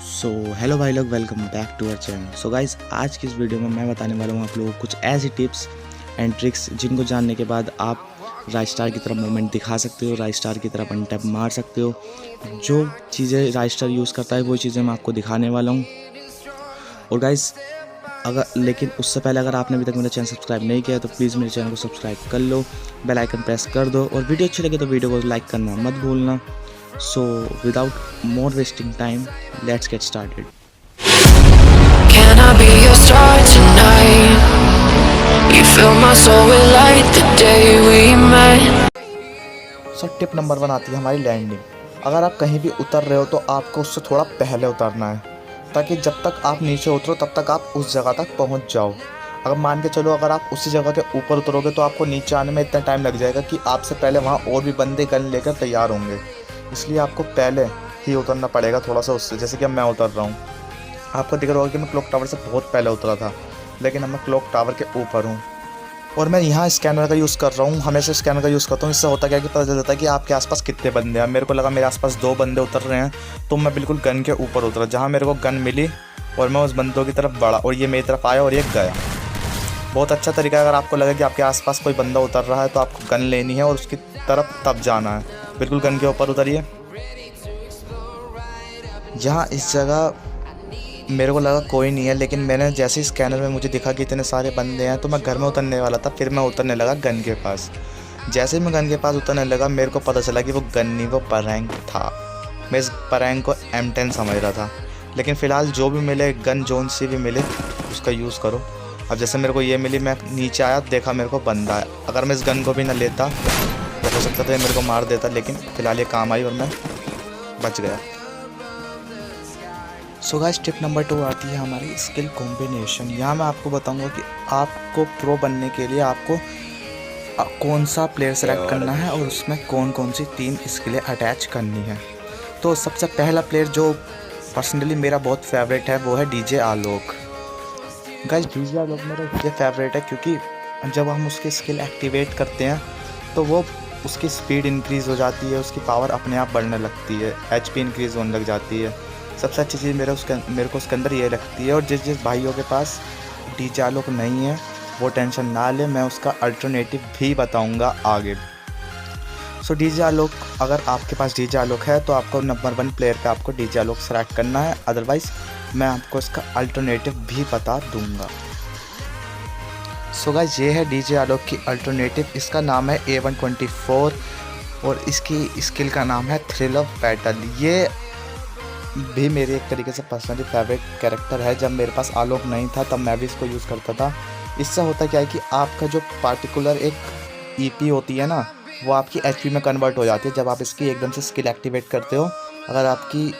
सो hello भाई लोग, welcome back to our channel. So guys, आज की इस वीडियो में मैं बताने वाला हूँ आप लोगों को कुछ ऐसी टिप्स एंड ट्रिक्स जिनको जानने के बाद आप राइट स्टार की तरफ मूवमेंट दिखा सकते हो, राइट स्टार की तरफ वन टैप मार सकते हो। जो चीज़ें राइट स्टार यूज़ करता है वो चीज़ें मैं आपको दिखाने वाला हूँ। और गाइज, लेकिन उससे पहले अगर आपने अभी तक मेरा चैनल सब्सक्राइब नहीं किया है तो प्लीज़ मेरे चैनल को सब्सक्राइब कर लो, बेल आइकन प्रेस कर दो और वीडियो अच्छी लगे तो वीडियो को लाइक करना मत भूलना। So without more wasting time, let's get started. Can I be your star tonight? You fill my soul with light the day we met. Tip number 1 आती है हमारी लैंडिंग। अगर आप कहीं भी उतर रहे हो तो आपको उससे थोड़ा पहले उतरना है, ताकि जब तक आप नीचे उतरो तब तक आप उस जगह तक पहुंच जाओ। अगर मान के चलो, अगर आप उसी जगह के ऊपर उतरोगे तो आपको नीचे आने में इतना टाइम लग जाएगा कि आपसे पहले वहाँ और भी बंदे गन लेकर तैयार होंगे। इसलिए आपको पहले ही उतरना पड़ेगा थोड़ा सा उससे। जैसे कि अब मैं उतर रहा हूँ, आपको दिख रहा होगा कि मैं क्लॉक टावर से बहुत पहले उतरा था, लेकिन अब मैं क्लॉक टावर के ऊपर हूँ और मैं यहाँ स्कैनर का यूज़ कर रहा हूँ। हमेशा स्कैनर का यूज़ करता हूँ। इससे होता क्या है कि पता चल जाता है कि आपके आसपास कितने बंदे हैं। मेरे को लगा मेरे आसपास 2 बंदे उतर रहे हैं, तो मैं बिल्कुल गन के ऊपर उतरा जहाँ मेरे को गन मिली और मैं उस बंदों की तरफ बढ़ा और ये मेरी तरफ आया और ये गया। बहुत अच्छा तरीका है। अगर आपको लगे कि आपके आसपास कोई बंदा उतर रहा है तो आपको गन लेनी है और उसकी तरफ तब जाना है। बिल्कुल गन के ऊपर उतरिए। यहाँ इस जगह मेरे को लगा कोई नहीं है, लेकिन मैंने जैसे ही स्कैनर में मुझे दिखा कि इतने सारे बंदे हैं तो मैं घर में उतरने वाला था। फिर मैं उतरने लगा गन के पास। जैसे ही मैं गन के पास उतरने लगा मेरे को पता चला कि वो गन नहीं, वो परैंक था। मैं इस परैंक को M10 समझ रहा था, लेकिन फ़िलहाल जो भी मिले गन, जोन सी भी मिले उसका यूज़ करो। अब जैसे मेरे को ये मिली, मैं नीचे आया, देखा मेरे को बंदा है। अगर मैं इस गन को भी ना लेता तो हो सकता था मेरे को मार देता, लेकिन फ़िलहाल ये काम आई और मैं बच गया। सो गाइस, टिप नंबर 2 आती है हमारी स्किल कॉम्बिनेशन। यहाँ मैं आपको बताऊंगा कि आपको प्रो बनने के लिए आपको कौन सा प्लेयर सेलेक्ट करना है और उसमें कौन कौन सी 3 स्किलें अटैच करनी है। तो सबसे पहला प्लेयर जो पर्सनली मेरा बहुत फेवरेट है वो है डीजे आलोक। गाइस, डीजे आलोक मेरा इसलिए फेवरेट है क्योंकि जब हम उसकी स्किल एक्टिवेट करते हैं तो वो उसकी स्पीड इंक्रीज़ हो जाती है, उसकी पावर अपने आप बढ़ने लगती है, HP इंक्रीज़ होने लग जाती है। सबसे अच्छी चीज़ मेरे को उसके अंदर ये लगती है। और जिस भाइयों के पास डीजे आलोक नहीं है वो टेंशन ना ले, मैं उसका अल्टरनेटिव भी बताऊंगा आगे। सो डीजे आलोक, अगर आपके पास डीजे आलोक है तो आपको नंबर 1 प्लेयर पे आपको डीजे आलोक सेलेक्ट करना है, अदरवाइज़ मैं आपको इसका अल्टरनेटिव भी बता दूंगा। सो गाइस, ये है डीजे आलोक की अल्टरनेटिव। इसका नाम है A124 और इसकी स्किल का नाम है थ्रिल ऑफ बैटल। ये भी मेरे एक तरीके से पर्सनली फेवरेट कैरेक्टर है। जब मेरे पास आलोक नहीं था तब मैं भी इसको यूज़ करता था। इससे होता क्या है कि आपका जो पार्टिकुलर एक EP होती है ना, वो आपकी HP में कन्वर्ट हो जाती है जब आप इसकी एकदम से स्किल एक्टिवेट करते हो। अगर आपकी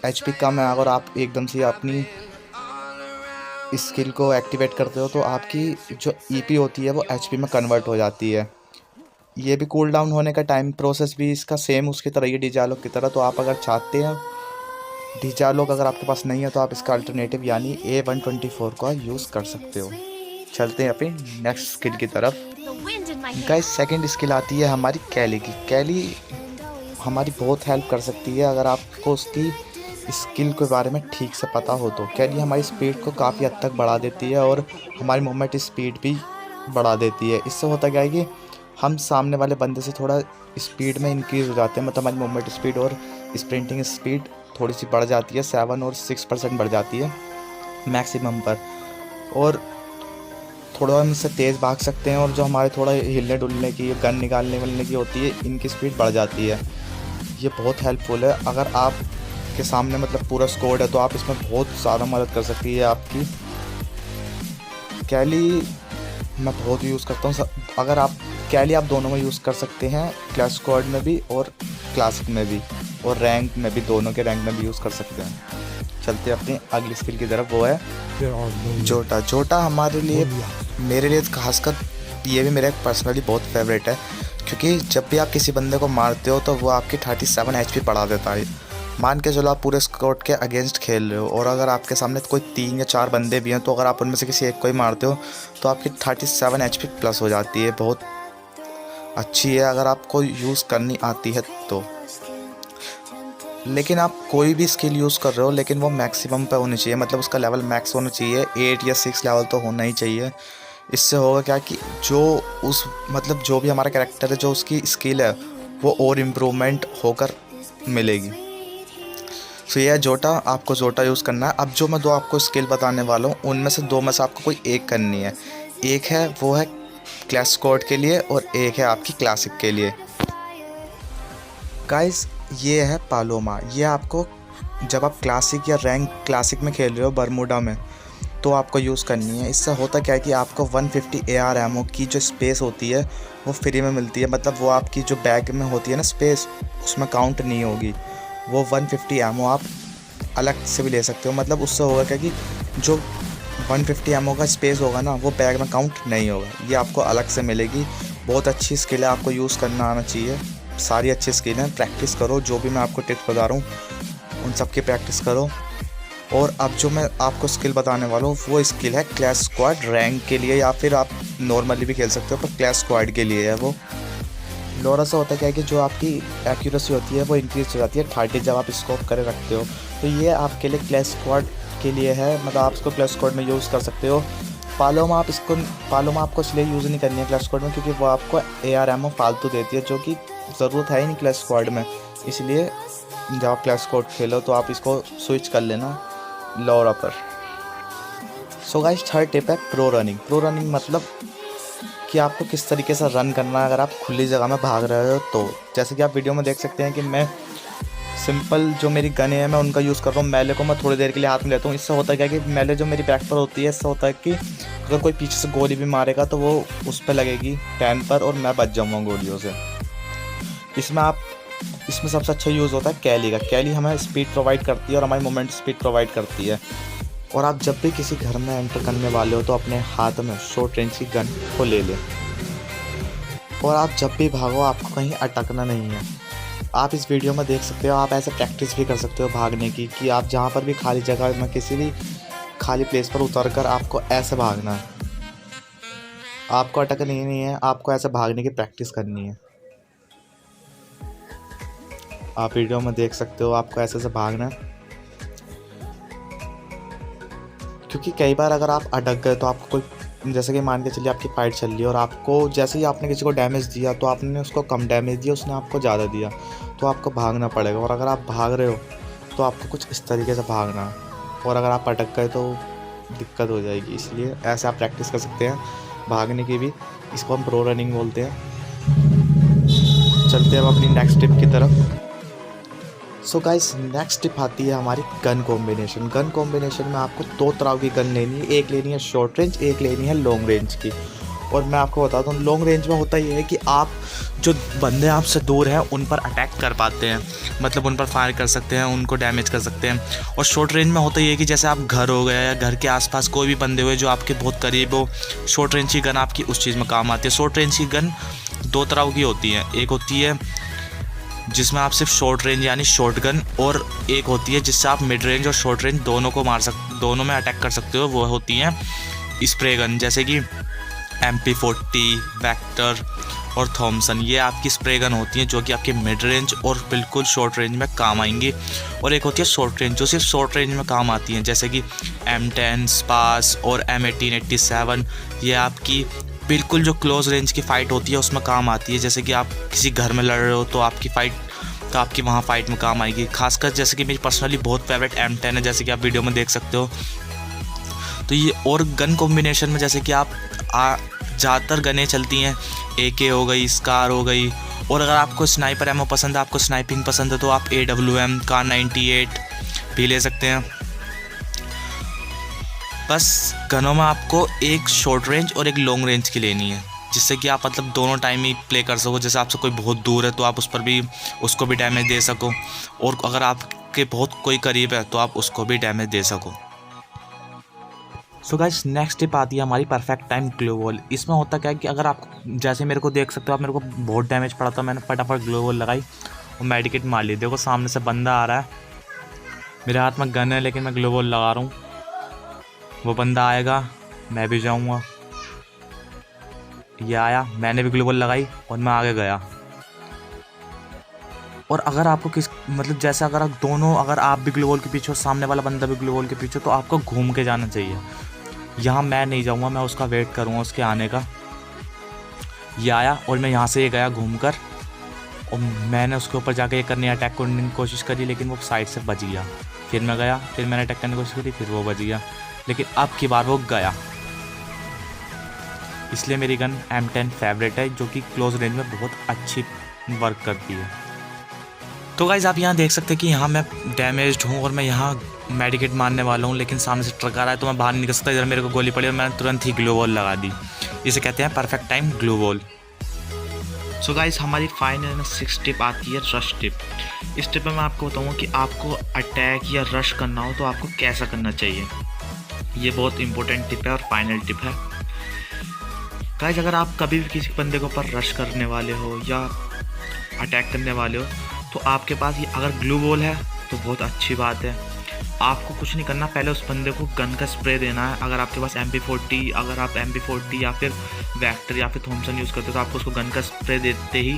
HP कम है, अगर आप एकदम से अपनी स्किल को एक्टिवेट करते हो तो आपकी जो EP होती है वो HP में कन्वर्ट हो जाती है। ये भी कूल डाउन होने का टाइम प्रोसेस भी इसका सेम उसकी तरह ही, डीजे आलोक की तरह। तो आप अगर चाहते हैं डीजे आलोक अगर आपके पास नहीं है तो आप इसका अल्टरनेटिव यानी A124 का यूज़ कर सकते हो। चलते हैं अपनी नेक्स्ट स्किल की तरफ। गाइस, सेकंड स्किल आती है हमारी कैली की। कैली हमारी बहुत हेल्प कर सकती है अगर आपको उसकी स्किल के बारे में ठीक से पता हो तो। कैली हमारी स्पीड को काफ़ी हद तक बढ़ा देती है और हमारी मूवमेंट स्पीड भी बढ़ा देती है। इससे होता क्या है कि हम सामने वाले बंदे से थोड़ा स्पीड में इंक्रीज़ हो जाते हैं, मतलब हमारी मूवमेंट स्पीड और स्प्रिंटिंग स्पीड थोड़ी सी बढ़ जाती है, 7 और 6% बढ़ जाती है मैक्सिमम पर। और थोड़ा हम इससे तेज़ भाग सकते हैं और जो हमारे थोड़ा हिलने डुलने की, गन निकालने वालने की होती है, इनकी स्पीड बढ़ जाती है। ये बहुत हेल्पफुल है। अगर आप के सामने मतलब पूरा स्क्वाड है तो आप इसमें बहुत ज़्यादा मदद कर सकती है आपकी। कैली मैं बहुत यूज़ करता हूँ। अगर आप कैली आप दोनों में यूज़ कर सकते हैं, क्लैश स्क्वाड में भी और क्लासिक में भी और रैंक में भी, दोनों के रैंक में भी यूज़ कर सकते हैं। चलते हैं अपनी अगली स्किल की तरफ, वो है जोटा। जोटा हमारे लिए, मेरे लिए खासकर ये भी मेरा एक पर्सनली बहुत फेवरेट है, क्योंकि जब भी आप किसी बंदे को मारते हो तो वो आपकी 37 HP बढ़ा देता है। मान के चलो आप पूरे स्क्वाड के अगेंस्ट खेल रहे हो और अगर आपके सामने कोई 3 या 4 बंदे भी हैं तो अगर आप उनमें से किसी एक को ही मारते हो तो आपकी 37 HP प्लस हो जाती है। बहुत अच्छी है अगर आपको यूज़ करनी आती है तो। लेकिन आप कोई भी स्किल यूज़ कर रहे हो लेकिन वो मैक्सिमम पे होनी चाहिए, मतलब उसका लेवल मैक्स होना चाहिए, 8 या 6 लेवल तो होना ही चाहिए। इससे होगा क्या कि जो उस मतलब जो भी हमारा कैरेक्टर है, जो उसकी स्किल है वो और इम्प्रूवमेंट होकर मिलेगी। सो ये है जोटा, आपको जोटा यूज़ करना है। अब जो मैं 2 आपको स्किल बताने वाला हूँ उनमें से 2 में से आपको कोई एक करनी है। एक है वो है क्लैश स्क्वाड के लिए और एक है आपकी क्लासिक के लिए। गाइस ये है पालोमा। ये आपको जब आप क्लासिक या रैंक क्लासिक में खेल रहे हो बरमूडा में तो आपको यूज़ करनी है। इससे होता क्या है कि आपको 150 AR एमओ की जो स्पेस होती है वो फ्री में मिलती है, मतलब वो आपकी जो बैग में होती है ना स्पेस, उसमें काउंट नहीं होगी। वो 150 एमओ आप अलग से भी ले सकते हो, मतलब उससे होगा क्या कि जो 150 एमओ का स्पेस होगा ना वो बैग में काउंट नहीं होगा, ये आपको अलग से मिलेगी। बहुत अच्छी स्किल है, आपको यूज़ करना आना चाहिए। सारी अच्छी स्किल हैं, प्रैक्टिस करो। जो भी मैं आपको टिप्स बता रहा हूँ उन सब की प्रैक्टिस करो। और अब जो मैं आपको स्किल बताने वाला हूँ वो स्किल है क्लैश स्क्वाड रैंक के लिए, या फिर आप नॉर्मली भी खेल सकते हो, पर क्लैश स्क्वाड के लिए है वो। लोरा से होता क्या है कि जो आपकी एक्यूरेसी होती है वो इंक्रीज हो जाती है 30 जब आप स्कोप करे रखते हो। तो ये आपके लिए क्लैश स्क्वाड के लिए है, मतलब आप इसको क्लैश स्क्वाड में यूज़ कर सकते हो। पालोमा आपको इसलिए यूज़ नहीं करनी है क्लैश स्क्वाड में क्योंकि वो आपको AR एमओ फालतू देती है, जो कि ज़रूरत है ही नहीं क्लैश स्क्वाड में। इसलिए जब आप क्लैश स्क्वाड खेलो तो आप इसको स्विच कर लेना लोरा पर। सो गाइस थर्ड टिप है प्रो रनिंग। प्रो रनिंग मतलब कि आपको किस तरीके से रन करना है अगर आप खुली जगह में भाग रहे हो तो। जैसे कि आप वीडियो में देख सकते हैं कि मैं सिंपल जो मेरी गन है मैं उनका यूज़ कर रहा हूँ। मैले को मैं थोड़ी देर के लिए हाथ में लेता हूँ। इससे होता है क्या कि मैले जो मेरी बैक पर होती है, इससे होता है कि अगर कोई पीछे से गोली भी मारेगा तो वो उस पर लगेगी टैन पर और मैं बच जाऊँगा गोलियों से। इसमें सबसे अच्छा यूज़ होता है कैली का। कैली हमें स्पीड प्रोवाइड करती है और हमारी मोमेंट स्पीड प्रोवाइड करती है। और आप जब भी किसी घर में एंटर करने वाले हो तो अपने हाथ में शॉर्ट रेंज की गन को ले लें। और आप जब भी भागो आपको कहीं अटकना नहीं है। आप इस वीडियो में देख सकते हो, आप ऐसे प्रैक्टिस भी कर सकते हो भागने की, कि आप जहाँ पर भी खाली जगह में किसी भी खाली प्लेस पर उतर कर आपको ऐसे भागना है। आपको अटकना नहीं है, आपको ऐसे भागने की प्रैक्टिस करनी है। आप वीडियो में देख सकते हो आपको ऐसे भागना है, क्योंकि कई बार अगर आप अटक गए तो आपको कोई, जैसे कि मान के चलिए आपकी फाइट चल रही है और आपको जैसे ही आपने किसी को डैमेज दिया तो आपने उसको कम डैमेज दिया, उसने आपको ज़्यादा दिया, तो आपको भागना पड़ेगा। और अगर आप भाग रहे हो तो आपको कुछ इस तरीके से भागना है, और अगर आप अटक गए तो दिक्कत हो जाएगी। इसलिए ऐसे आप प्रैक्टिस कर सकते हैं भागने की भी। इसको हम प्रो रनिंग बोलते हैं। चलते हैं अब अपनी नेक्स्ट टिप की तरफ। सो गाइस नेक्स्ट टिप आती है हमारी गन कॉम्बिनेशन। गन कॉम्बिनेशन में आपको 2 तरह की गन लेनी है। एक लेनी है शॉर्ट रेंज, एक लेनी है लॉन्ग रेंज की। और मैं आपको बताता हूँ लॉन्ग रेंज में होता ये है कि आप जो बंदे आपसे दूर हैं उन पर अटैक कर पाते हैं, मतलब उन पर फायर कर सकते हैं, उनको डैमेज कर सकते हैं। और शॉर्ट रेंज में होता ये है कि जैसे आप घर हो गया या घर के आसपास कोई भी बंदे हुए जो आपके बहुत करीब हो, शॉर्ट रेंज की गन आपकी उस चीज़ में काम आती है। शॉर्ट रेंज की गन 2 तरह की होती है। एक होती है जिसमें आप सिर्फ शॉर्ट रेंज यानी शॉर्ट गन, और एक होती है जिससे आप मिड रेंज और शॉर्ट रेंज दोनों को दोनों में अटैक कर सकते हो। वो होती हैं स्प्रे गन, जैसे कि MP40, वेक्टर और थॉमसन। ये आपकी स्प्रे गन होती हैं जो कि आपके मिड रेंज और बिल्कुल शॉर्ट रेंज में काम आएंगी। और एक होती है शॉर्ट रेंज जो सिर्फ शॉर्ट रेंज में काम आती हैं, जैसे कि M10, स्पास और M1887। ये आपकी बिल्कुल जो क्लोज रेंज की फ़ाइट होती है उसमें काम आती है। जैसे कि आप किसी घर में लड़ रहे हो तो आपकी वहाँ फ़ाइट में काम आएगी। खासकर जैसे कि मेरी पर्सनली बहुत फेवरेट M10 है, जैसे कि आप वीडियो में देख सकते हो। तो ये और गन कॉम्बिनेशन में जैसे कि आप ज़्यादातर गनें चलती हैं, AK हो गई, स्कार हो गई। और अगर आपको स्नाइपर एमओ पसंद है, आपको स्नाइपिंग पसंद है, तो आप AWM कार 98 भी ले सकते हैं। बस गनों में आपको एक शॉर्ट रेंज और एक लॉन्ग रेंज की लेनी है, जिससे कि आप मतलब दोनों टाइम ही प्ले कर सको। जैसे आपसे कोई बहुत दूर है तो आप उसको भी डैमेज दे सको, और अगर आपके बहुत कोई करीब है तो आप उसको भी डैमेज दे सको। सो गाइस नेक्स्ट टिप आती है हमारी परफेक्ट टाइम ग्लो वॉल। इसमें होता क्या है कि अगर आप जैसे मेरे को देख सकते हो, आप मेरे को बहुत डैमेज पड़ा था, मैंने फटाफट ग्लो वॉल लगाई और मेडिकेट मार ली। देखो सामने से बंदा आ रहा है, मेरे हाथ में गन है लेकिन मैं ग्लो वॉल लगा रहा हूँ। वो बंदा आएगा, मैं भी जाऊँगा। ये आया, मैंने भी ग्लो वॉल लगाई और मैं आगे गया। और अगर आपको मतलब जैसे अगर आप भी ग्लू वॉल के पीछे हो, सामने वाला बंदा भी ग्लू वॉल के पीछे, तो आपको घूम के जाना चाहिए। यहाँ मैं नहीं जाऊँगा, मैं उसका वेट करूँगा उसके आने का। ये आया और मैं यहाँ से ये गया घूम कर, और मैंने उसके ऊपर जाके ये करने अटैक करने की कोशिश करी, लेकिन वो साइड से बच गया। फिर मैं गया, फिर मैंने अटैक करने की कोशिश करी, फिर वो बच गया, लेकिन अब की बार वो गया। इसलिए मेरी गन M10 फेवरेट है, जो कि क्लोज रेंज में बहुत अच्छी वर्क करती है। तो गाइज़ आप यहाँ देख सकते हैं कि यहाँ मैं डैमेज्ड हूँ और मैं यहाँ मेडिकेट मारने वाला हूँ, लेकिन सामने से ट्रक आ रहा है तो मैं बाहर नहीं निकल सकता। इधर मेरे को गोली पड़ी और मैंने तुरंत ही ग्लू वॉल लगा दी। इसे कहते हैं perfect time glue wall. So guys हमारी फाइनल 6 टिप आती है रश टिप। इस टिप में मैं आपको बताऊँगा कि आपको अटैक या रश करना हो तो आपको कैसा करना चाहिए। ये बहुत इंपॉर्टेंट टिप है और फाइनल टिप है। गाइस अगर आप कभी भी किसी बंदे के ऊपर रश करने वाले हो या अटैक करने वाले हो, तो आपके पास ये अगर ग्लू वॉल है तो बहुत अच्छी बात है। आपको कुछ नहीं करना, पहले उस बंदे को गन का स्प्रे देना है। अगर आपके पास MP40, अगर आप MP40 या फिर वेक्टर या फिर थॉमसन यूज़ करते हो तो आपको उसको गन का स्प्रे देते ही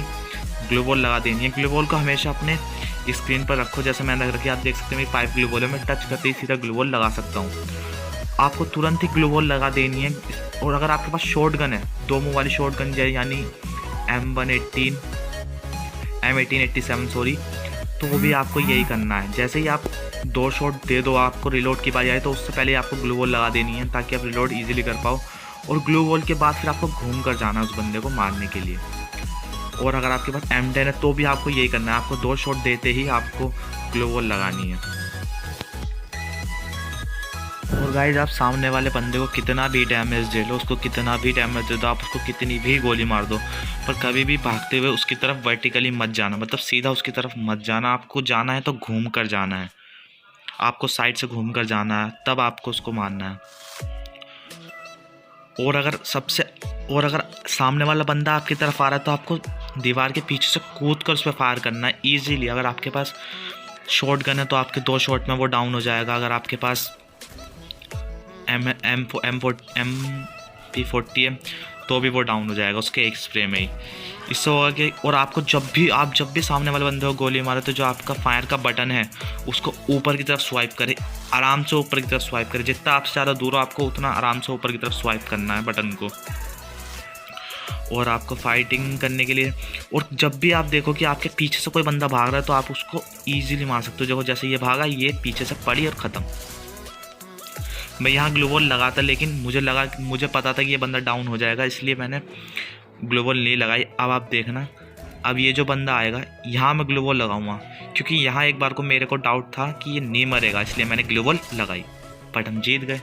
ग्लू वॉल लगा देनी है। ग्लू वॉल को हमेशा अपने स्क्रीन पर रखो, जैसे मैंने रखी, आप देख सकते हैं मेरी 5 ग्लू वॉल है। मैं टच करते ही सीधा ग्लू वॉल लगा सकता हूँ। आपको तुरंत ही ग्लू वॉल लगा देनी है। और अगर आपके पास शॉर्ट गन है, 2 मुँह वाली शॉर्ट गन यानी M1887 सॉरी, तो वो भी आपको यही करना है। जैसे ही आप 2 शॉट दे दो, आपको रिलोड की बारी आए तो उससे पहले आपको ग्लू वॉल लगा देनी है, ताकि आप रिलोड इजीली कर पाओ। और ग्लू वॉल के बाद फिर आपको घूम कर जाना है उस बंदे को मारने के लिए। और अगर आपके पास M10 है तो भी आपको यही करना है, आपको 2 शॉट देते ही आपको ग्लू वॉल लगानी है। और गाइस आप सामने वाले बंदे को कितना भी डैमेज दे लो, उसको कितना भी डैमेज दे दो, आप उसको कितनी भी गोली मार दो, पर कभी भी भागते हुए उसकी तरफ वर्टिकली मत जाना, मतलब सीधा उसकी तरफ मत जाना। आपको जाना है तो घूम कर जाना है, आपको साइड से घूम कर जाना है, तब आपको उसको मारना है। और अगर सामने वाला बंदा आपकी तरफ आ रहा है तो आपको दीवार के पीछे से कूद कर उस पर फायर करना है ईजीली। अगर आपके पास शॉट गन है तो आपके 2 शॉट में वो डाउन हो जाएगा। अगर आपके पास MP40 है तो भी वो डाउन हो जाएगा उसके एक स्प्रे में ही। इससे होगा कि और आपको जब भी सामने वाले बंदे को गोली मारे तो जो आपका फायर का बटन है उसको ऊपर की तरफ स्वाइप करे, आराम से ऊपर की तरफ स्वाइप करे। जितना आपसे ज़्यादा दूर हो आपको उतना आराम से ऊपर की तरफ स्वाइप करना है बटन को। और आपको फाइटिंग करने के लिए, और जब भी आप देखो कि आपके पीछे से कोई बंदा भाग रहा है तो आप उसको ईजिली मार सकते हो। देखो जैसे ये भागा, ये पीछे से पड़ी और ख़त्म। मैं यहाँ ग्लू वॉल लगाता, लेकिन मुझे पता था कि ये बंदा डाउन हो जाएगा, इसलिए मैंने ग्लू वॉल नहीं लगाई। अब आप देखना, अब ये जो बंदा आएगा यहाँ मैं ग्लू वॉल लगाऊंगा, क्योंकि यहाँ एक बार को मेरे को डाउट था कि ये नहीं मरेगा, इसलिए मैंने ग्लू वॉल लगाई, बट हम जीत गए।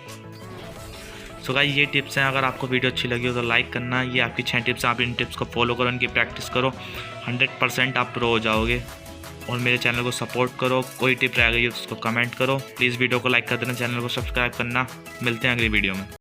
सो गाइस ये टिप्स हैं। अगर आपको वीडियो अच्छी लगी हो तो लाइक करना। ये आपकी 6 टिप्स हैं, आप इन टिप्स को फॉलो करो, इनकी प्रैक्टिस करो, 100% आप प्रो हो जाओगे। और मेरे चैनल को सपोर्ट करो। कोई टिप रह गई हो तो उसको कमेंट करो। प्लीज़ वीडियो को लाइक कर देना, चैनल को सब्सक्राइब करना। मिलते हैं अगली वीडियो में।